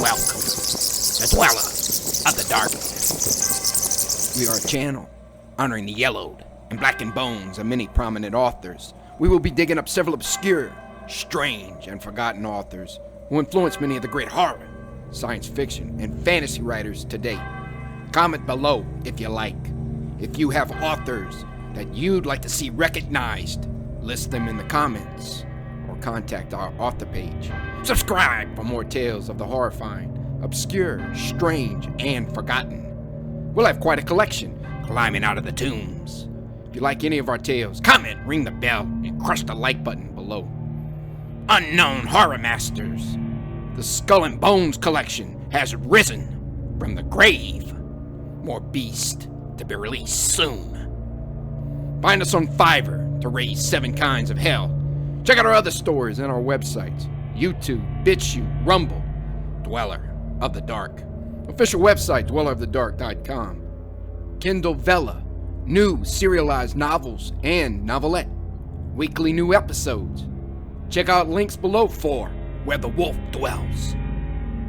Welcome, the dweller of the darkness. We are a channel honoring the yellowed and blackened bones of many prominent authors. We will be digging up several obscure, strange, and forgotten authors who influenced many of the great horror, science fiction, and fantasy writers today. Comment below if you like. If you have authors that you'd like to see recognized, list them in the comments or contact our author page. Subscribe for more tales of the horrifying, obscure, strange, and forgotten. We'll have quite a collection climbing out of the tombs. If you like any of our tales, comment, ring the bell, and crush the like button below. Unknown Horror Masters. The Skull and Bones collection has risen from the grave. More beast to be released soon. Find us on Fiverr to raise 7 kinds of hell. Check out our other stories and our websites. YouTube, BitChute, Rumble, Dweller of the Dark. Official website, dwellerofthedark.com. Kindle Vella, new serialized novels and novelette. Weekly new episodes. Check out links below for Where the Wolf Dwells.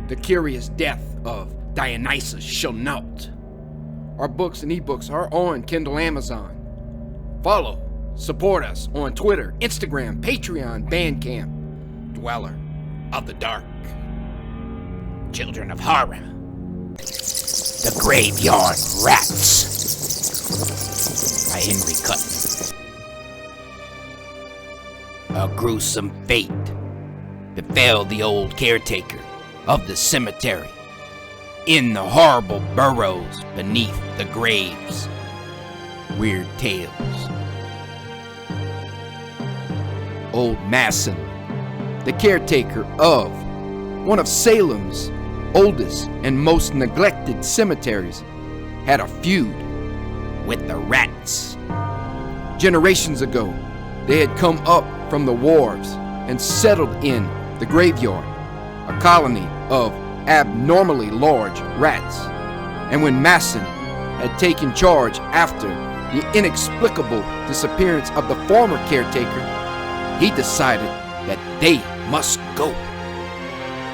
The Curious Death of Dionysus Shall-Not. Our books and ebooks are on Kindle Amazon. Follow, support us on Twitter, Instagram, Patreon, Bandcamp. Dweller of the Dark. Children of Horror. The Graveyardrats by Henrykuttner. A gruesome fate befell the old caretaker of the cemetery in the horrible burrows beneath the graves. Weird tales. Old Masson, the caretaker of one of Salem's oldest and most neglected cemeteries, had a feud with the rats. Generations ago, they had come up from the wharves and settled in the graveyard, a colony of abnormally large rats. And when Masson had taken charge after the inexplicable disappearance of the former caretaker, he decided that they must go.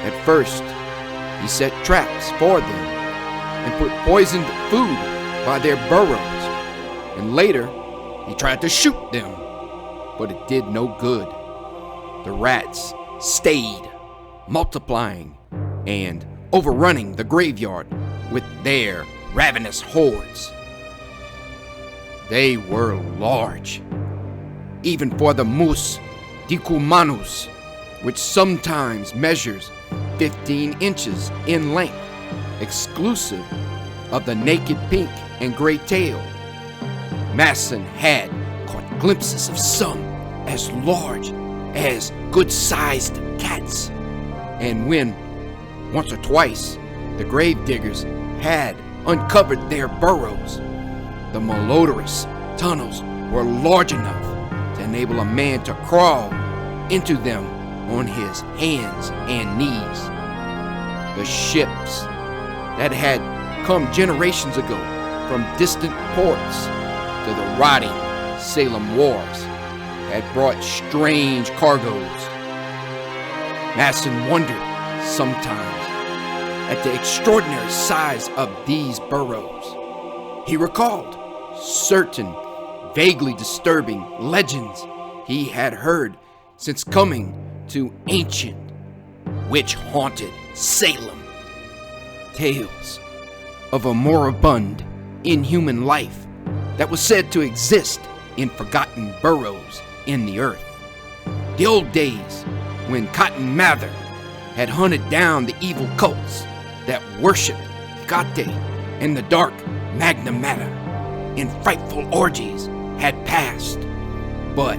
At first, he set traps for them and put poisoned food by their burrows, and later he tried to shoot them, but it did no good. The rats stayed multiplying and overrunning the graveyard with their ravenous hordes. They were large, even for the mus decumanus, which sometimes measures 15 inches in length, exclusive of the naked pink and gray tail. Masson had caught glimpses of some as large as good-sized cats, and when, once or twice, the grave diggers had uncovered their burrows, the malodorous tunnels were large enough to enable a man to crawl into them on his hands and knees. The ships that had come generations ago from distant ports to the rotting Salem wharves had brought strange cargoes. Masson wondered sometimes at the extraordinary size of these burrows. He recalled certain vaguely disturbing legends he had heard since coming to ancient, witch-haunted Salem. Tales of a moribund, inhuman life that was said to exist in forgotten burrows in the earth. The old days when Cotton Mather had hunted down the evil cults that worshipped Hecate and the dark Magna Mater in frightful orgies had passed, but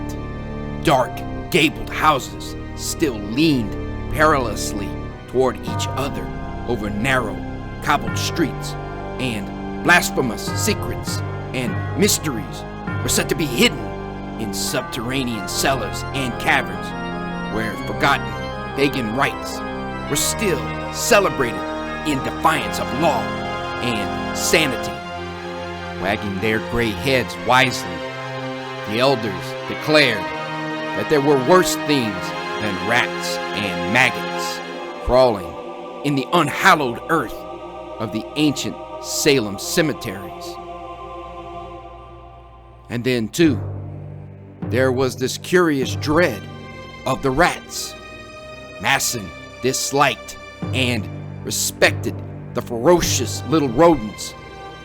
dark gabled houses still leaned perilously toward each other over narrow cobbled streets, and blasphemous secrets and mysteries were said to be hidden in subterranean cellars and caverns where forgotten pagan rites were still celebrated in defiance of law and sanity. Wagging their gray heads wisely, the elders declared that there were worse things than rats and maggots crawling in the unhallowed earth of the ancient Salem cemeteries. And then, too, there was this curious dread of the rats. Masson disliked and respected the ferocious little rodents,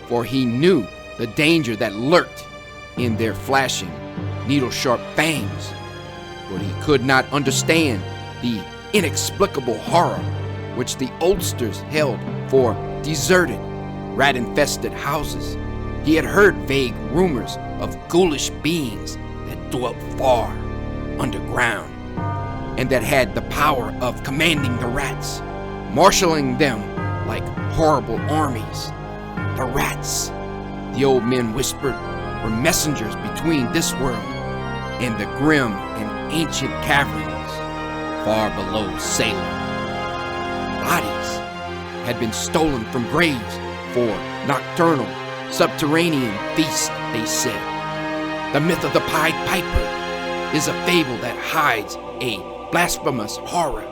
for he knew the danger that lurked in their flashing, needle-sharp fangs. But he could not understand the inexplicable horror which the oldsters held for deserted, rat-infested houses. He had heard vague rumors of ghoulish beings that dwelt far underground, and that had the power of commanding the rats, marshaling them like horrible armies. The rats, the old men whispered, were messengers between this world and the grim and ancient caverns far below Salem. Bodies had been stolen from graves for nocturnal, subterranean feasts, they said. The myth of the Pied Piper is a fable that hides a blasphemous horror,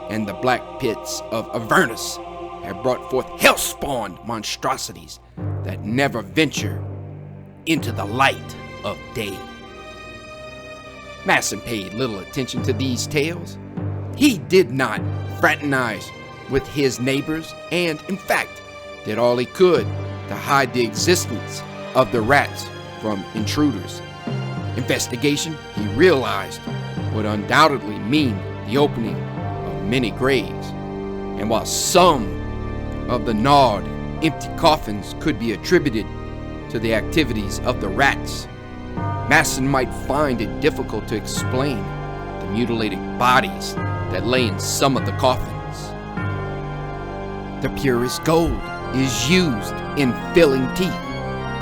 and the black pits of Avernus have brought forth hell-spawned monstrosities that never venture into the light of day. Masson paid little attention to these tales. He did not fraternize with his neighbors, and in fact did all he could to hide the existence of the rats from intruders. Investigation, he realized, would undoubtedly mean the opening of many graves, and while some of the gnawed, empty coffins could be attributed to the activities of the rats, Masson might find it difficult to explain the mutilated bodies that lay in some of the coffins. The purest gold is used in filling teeth,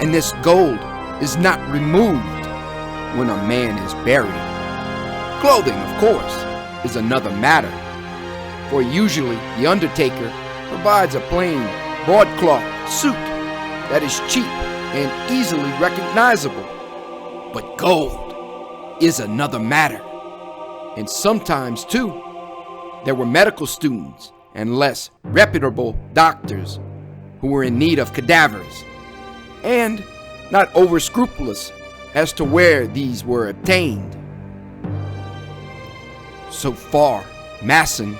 and this gold is not removed when a man is buried. Clothing, of course, is another matter, for usually the undertaker provides a plain broadcloth suit that is cheap and easily recognizable. But gold is another matter. And sometimes, too, there were medical students and less reputable doctors who were in need of cadavers, and not over-scrupulous as to where these were obtained. So far, Masson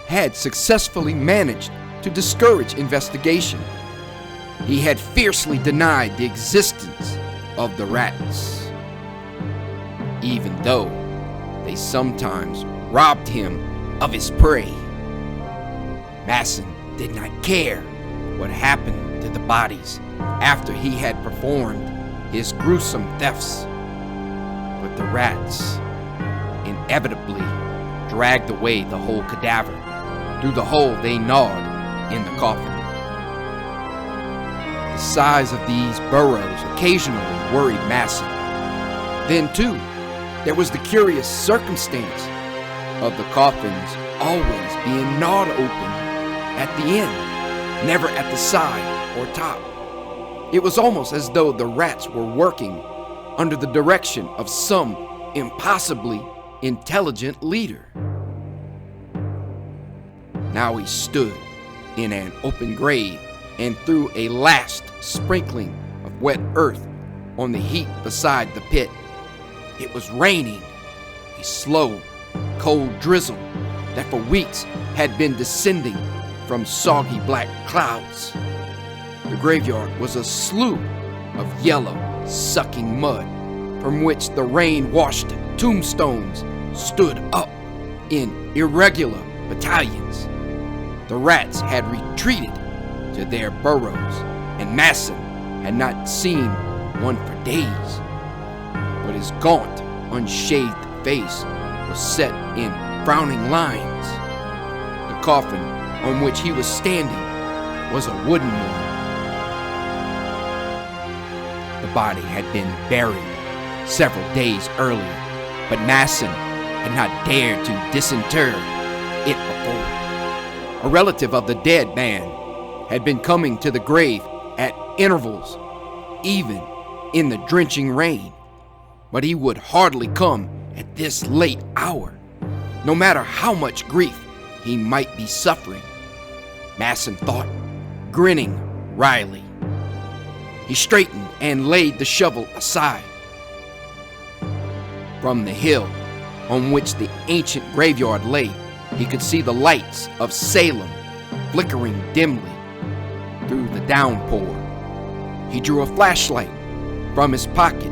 had successfully managed to discourage investigation. He had fiercely denied the existence of the rats, even though they sometimes robbed him of his prey. Masson did not care what happened to the bodies after he had performed his gruesome thefts, but the rats inevitably dragged away the whole cadaver through the hole they gnawed in the coffin. The size of these burrows occasionally worried Masson. Then, too, there was the curious circumstance of the coffins always being gnawed open at the end, never at the side or top. It was almost as though the rats were working under the direction of some impossibly intelligent leader. Now he stood in an open grave and threw a last sprinkling of wet earth on the heap beside the pit. It was raining, a slow, cold drizzle that for weeks had been descending from soggy black clouds. The graveyard was a slough of yellow, sucking mud from which the rain-washed tombstones stood up in irregular battalions. The rats had retreated to their burrows, and Masson had not seen one for days. But his gaunt, unshaved face was set in frowning lines. The coffin on which he was standing was a wooden one. The body had been buried several days earlier, but Masson had not dared to disinter it before. A relative of the dead man had been coming to the grave at intervals, even in the drenching rain, but he would hardly come at this late hour, no matter how much grief he might be suffering. Masson thought, grinning wryly. He straightened and laid the shovel aside. From the hill on which the ancient graveyard lay, he could see the lights of Salem flickering dimly through the downpour. He drew a flashlight from his pocket.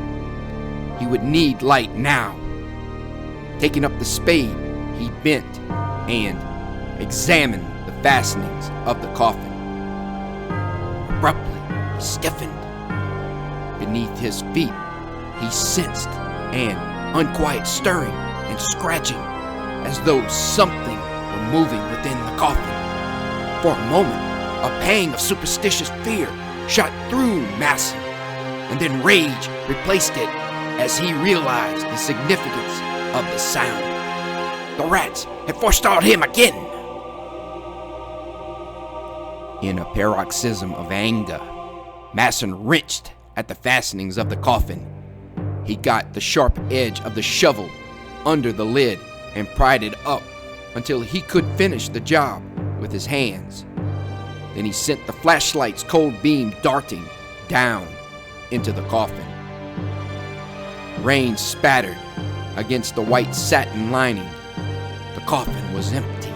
He would need light now. Taking up the spade, he bent and examined the fastenings of the coffin. Abruptly, he stiffened. Beneath his feet, he sensed an unquiet stirring and scratching, as though something were moving within the coffin. For a moment, a pang of superstitious fear shot through Masson, and then rage replaced it as he realized the significance of the sound. The rats had forestalled him again. In a paroxysm of anger, Masson wrenched at the fastenings of the coffin. He got the sharp edge of the shovel under the lid and pried it up until he could finish the job with his hands. Then he sent the flashlight's cold beam darting down into the coffin. Rain spattered against the white satin lining. The coffin was empty.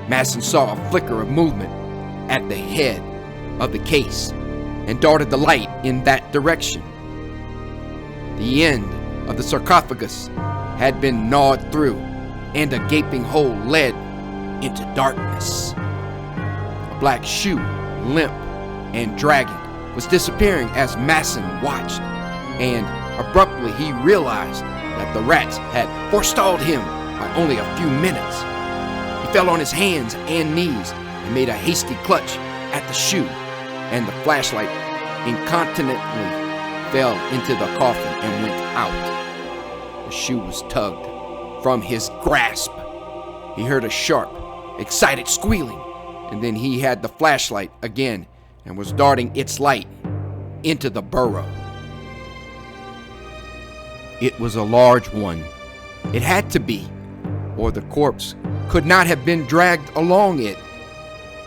Masson saw a flicker of movement at the head of the case and darted the light in that direction. The end of the sarcophagus had been gnawed through, and a gaping hole led into darkness. A black shoe, limp and dragging, was disappearing as Masson watched, and abruptly he realized that the rats had forestalled him by only a few minutes. He fell on his hands and knees and made a hasty clutch at the shoe, and the flashlight incontinently fell into the coffin and went out. The shoe was tugged from his grasp. He heard a sharp, excited squealing, and then he had the flashlight again and was darting its light into the burrow. It was a large one. It had to be, or the corpse could not have been dragged along it.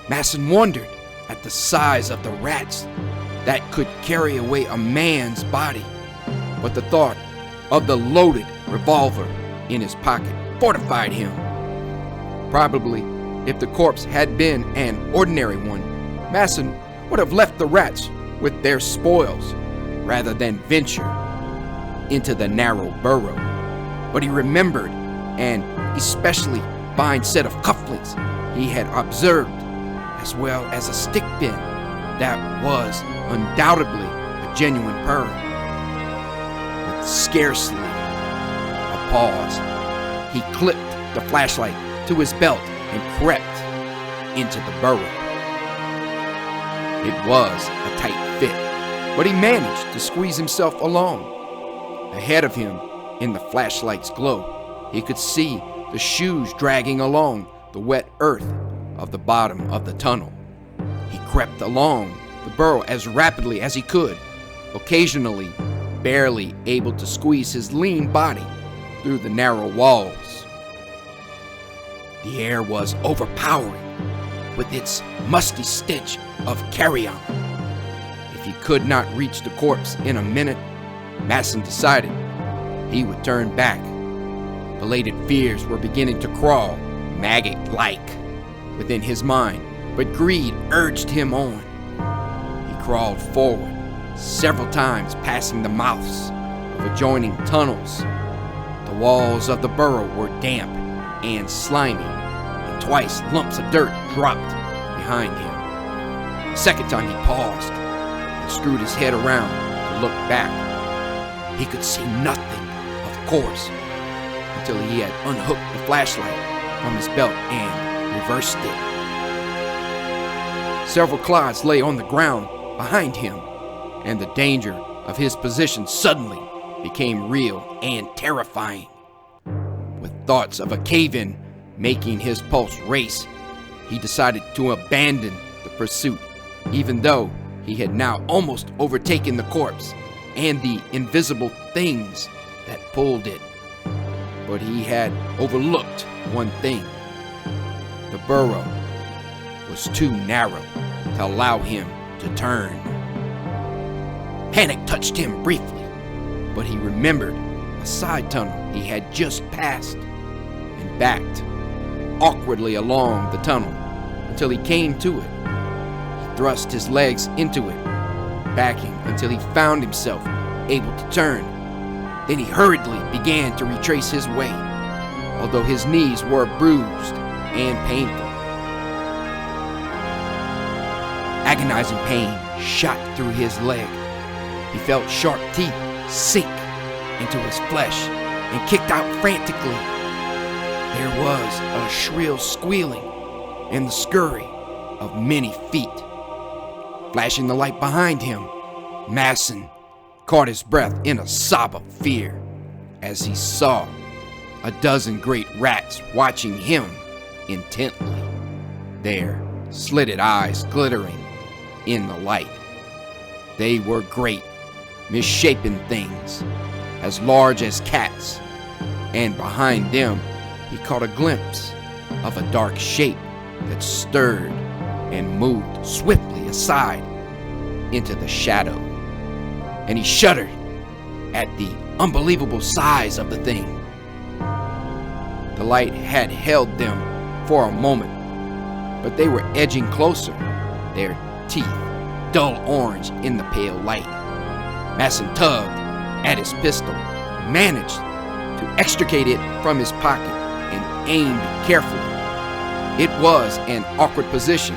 Masson wondered at the size of the rats that could carry away a man's body, but the thought of the loaded revolver in his pocket fortified him. Probably, if the corpse had been an ordinary one, Masson would have left the rats with their spoils rather than venture into the narrow burrow. But he remembered an especially fine set of cufflinks he had observed, as well as a stick pin that was undoubtedly a genuine pearl. With scarcely a pause, he clipped the flashlight to his belt and crept into the burrow. It was a tight fit, but he managed to squeeze himself along. Ahead of him, in the flashlight's glow, he could see the shoes dragging along the wet earth of the bottom of the tunnel. He crept along the burrow as rapidly as he could, occasionally barely able to squeeze his lean body through the narrow walls. The air was overpowering with its musty stench of carrion. If he could not reach the corpse in a minute, Masson decided he would turn back. Belated fears were beginning to crawl, maggot-like, within his mind, but greed urged him on. He crawled forward, several times passing the mouths of adjoining tunnels. The walls of the burrow were damp and slimy, and twice lumps of dirt dropped behind him. The second time he paused and screwed his head around to look back. He could see nothing, of course, until he had unhooked the flashlight from his belt and reversed it. Several clods lay on the ground behind him, and the danger of his position suddenly became real and terrifying. With thoughts of a cave-in making his pulse race, he decided to abandon the pursuit, even though he had now almost overtaken the corpse and the invisible things that pulled it. But he had overlooked one thing. The burrow was too narrow to allow him to turn. Panic touched him briefly, but he remembered a side tunnel he had just passed and backed awkwardly along the tunnel until he came to it. He thrust his legs into it, backing until he found himself able to turn. Then he hurriedly began to retrace his way, although his knees were bruised and painful. Agonizing pain shot through his leg. He felt sharp teeth sink into his flesh and kicked out frantically. There was a shrill squealing and the scurry of many feet. Flashing the light behind him, Masson caught his breath in a sob of fear as he saw a dozen great rats watching him intently, their slitted eyes glittering in the light. They were great, misshapen things, as large as cats, and behind them he caught a glimpse of a dark shape that stirred and moved swiftly aside into the shadow. And he shuddered at the unbelievable size of the thing. The light had held them for a moment, but they were edging closer, their teeth dull orange in the pale light. Masson tugged at his pistol, managed to extricate it from his pocket, and aimed carefully. It was an awkward position,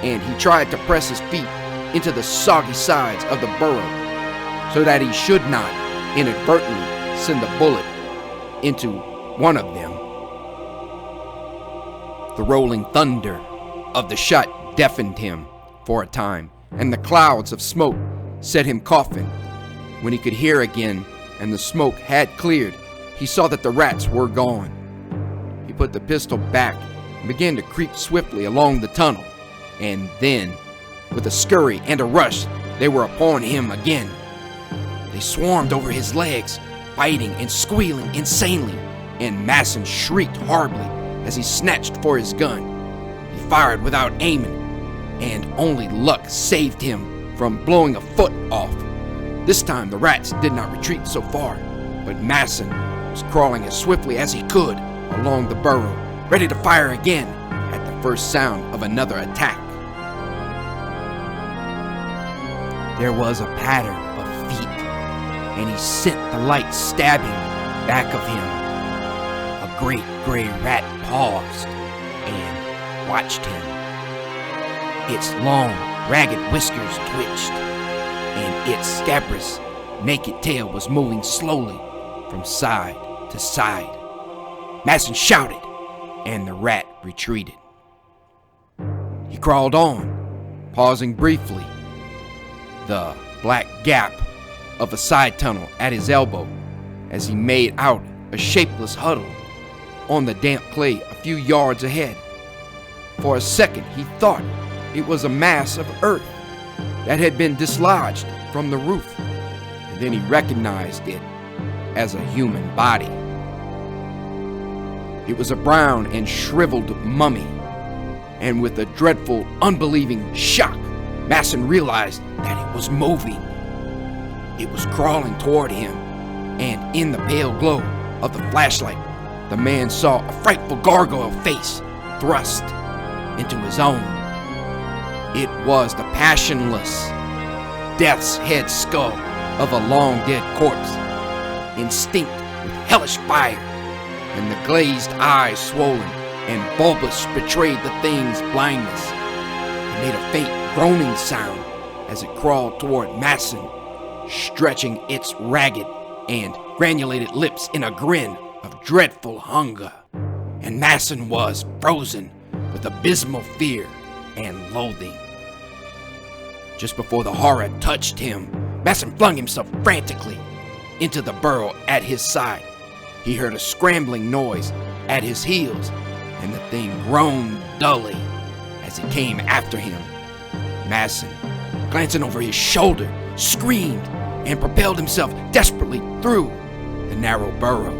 and he tried to press his feet into the soggy sides of the burrow so that he should not inadvertently send a bullet into one of them. The rolling thunder of the shot deafened him for a time, and the clouds of smoke set him coughing. When he could hear again and the smoke had cleared, he saw that the rats were gone. He put the pistol back and began to creep swiftly along the tunnel, and then, with a scurry and a rush, they were upon him again. They swarmed over his legs, biting and squealing insanely, and Masson shrieked horribly as he snatched for his gun. He fired without aiming, and only luck saved him from blowing a foot off. This time the rats did not retreat so far, but Masson was crawling as swiftly as he could along the burrow, ready to fire again at the first sound of another attack. There was a patter of feet, and he sent the light stabbing back of him. A great gray rat paused and watched him. Its long, ragged whiskers twitched, and its scabrous, naked tail was moving slowly from side to side. Masson shouted, and the rat retreated. He crawled on, pausing briefly. The black gap of a side tunnel at his elbow as he made out a shapeless huddle on the damp clay a few yards ahead. For a second he thought it was a mass of earth that had been dislodged from the roof, and then he recognized it as a human body. It was a brown and shriveled mummy, and with a dreadful, unbelieving shock, Masson realized that it was moving. It was crawling toward him, and in the pale glow of the flashlight, the man saw a frightful gargoyle face thrust into his own. It was the passionless, death's head skull of a long-dead corpse, instinct with hellish fire, and the glazed eyes swollen and bulbous betrayed the thing's blindness. It made a faint groaning sound as it crawled toward Masson, stretching its ragged and granulated lips in a grin of dreadful hunger. And Masson was frozen with abysmal fear and loathing. Just before the horror touched him, Masson flung himself frantically into the burrow at his side. He heard a scrambling noise at his heels, and the thing groaned dully as it came after him. Masson, glancing over his shoulder, screamed and propelled himself desperately through the narrow burrow.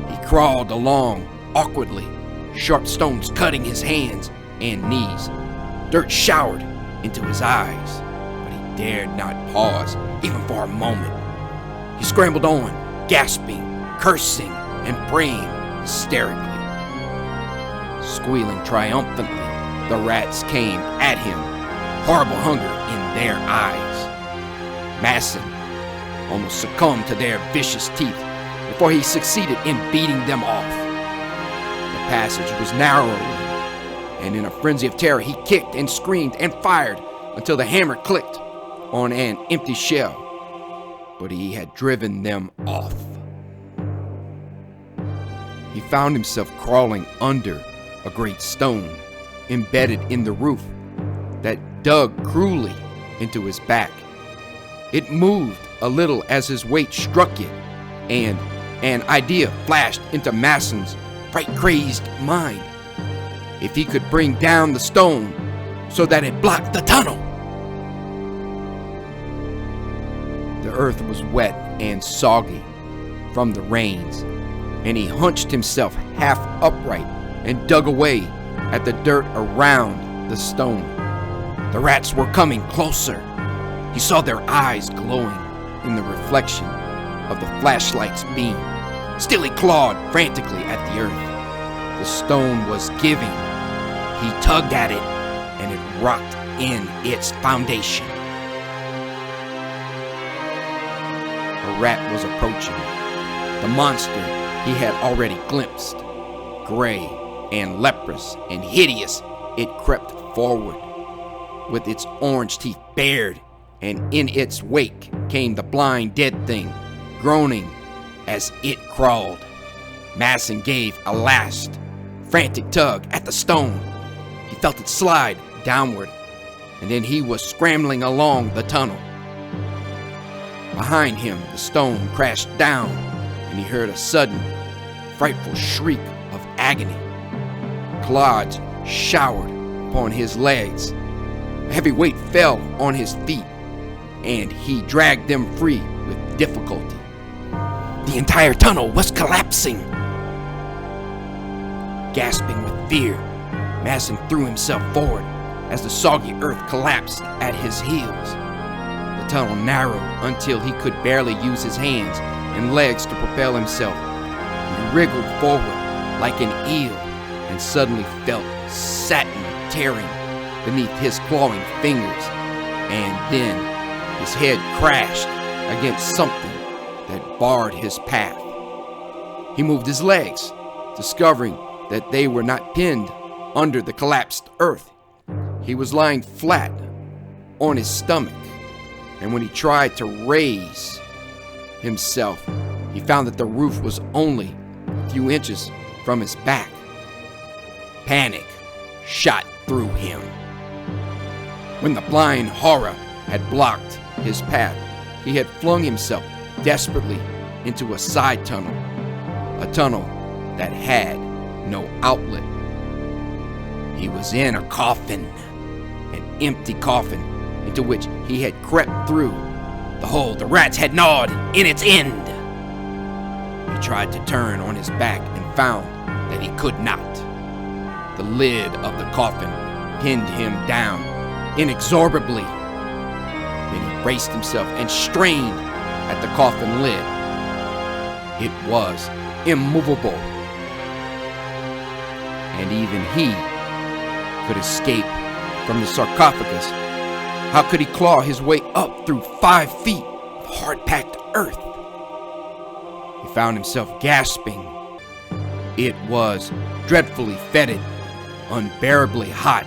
He crawled along awkwardly, sharp stones cutting his hands and knees. Dirt showered into his eyes, but he dared not pause even for a moment. He scrambled on, gasping, cursing, and praying hysterically. Squealing triumphantly, the rats came at him, horrible hunger in their eyes. Masson almost succumbed to their vicious teeth before he succeeded in beating them off. The passage was narrowing, and in a frenzy of terror he kicked and screamed and fired until the hammer clicked on an empty shell, but he had driven them off. He found himself crawling under a great stone embedded in the roof that dug cruelly into his back. It moved a little as his weight struck it, and an idea flashed into Masson's fright-crazed mind. If he could bring down the stone so that it blocked the tunnel. The earth was wet and soggy from the rains, and he hunched himself half upright and dug away at the dirt around the stone. The rats were coming closer. He saw their eyes glowing in the reflection of the flashlight's beam. Still he clawed frantically at the earth. The stone was giving. He tugged at it, and it rocked in its foundation. A rat was approaching. The monster he had already glimpsed. Gray and leprous and hideous, it crept forward, with its orange teeth bared, and in its wake came the blind dead thing, groaning as it crawled. Masson gave a last frantic tug at the stone. He felt it slide downward, and then he was scrambling along the tunnel. Behind him, the stone crashed down, and he heard a sudden, frightful shriek of agony. Clods showered upon his legs. A heavy weight fell on his feet, and he dragged them free with difficulty. The entire tunnel was collapsing. Gasping with fear, Masson threw himself forward as the soggy earth collapsed at his heels. The tunnel narrowed until he could barely use his hands and legs to propel himself. He wriggled forward like an eel and suddenly felt satin tearing beneath his clawing fingers, and then his head crashed against something that barred his path. He moved his legs, discovering that they were not pinned under the collapsed earth. He was lying flat on his stomach, and when he tried to raise himself, he found that the roof was only a few inches from his back. Panic shot through him. When the blind horror had blocked his path, he had flung himself desperately into a side tunnel, a tunnel that had no outlet. He was in a coffin, an empty coffin into which he had crept through the hole the rats had gnawed in its end. He tried to turn on his back and found that he could not. The lid of the coffin pinned him down inexorably. Then he braced himself and strained at the coffin lid. It was immovable, and even he could escape from the sarcophagus. How could he claw his way up through 5 feet of hard-packed earth? He found himself gasping. It was dreadfully fetid, unbearably hot.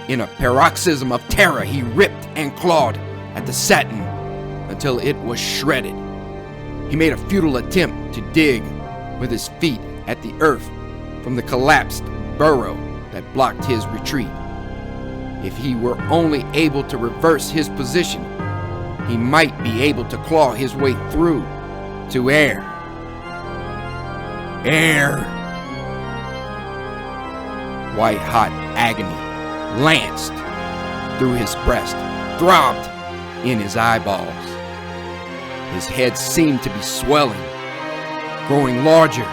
In a paroxysm of terror, he ripped and clawed at the satin until it was shredded. He made a futile attempt to dig with his feet at the earth from the collapsed burrow that blocked his retreat. If he were only able to reverse his position, he might be able to claw his way through to air. Air! White-hot agony lanced through his breast, throbbed in his eyeballs. His head seemed to be swelling, growing larger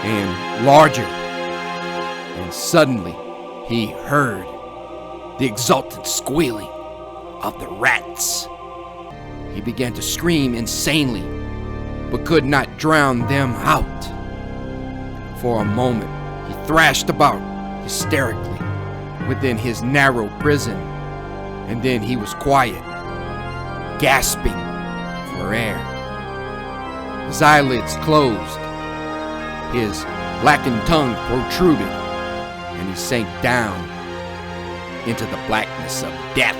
and larger, and suddenly he heard the exultant squealing of the rats. He began to scream insanely, but could not drown them out. For a moment, he thrashed about hysterically within his narrow prison, and then he was quiet, gasping for air. His eyelids closed, his blackened tongue protruded, and he sank down into the blackness of death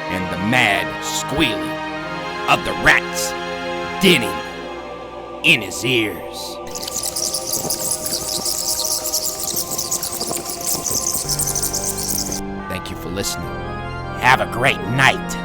and the mad squealing of the rats dinning in his ears. Thank you for listening. Have a great night.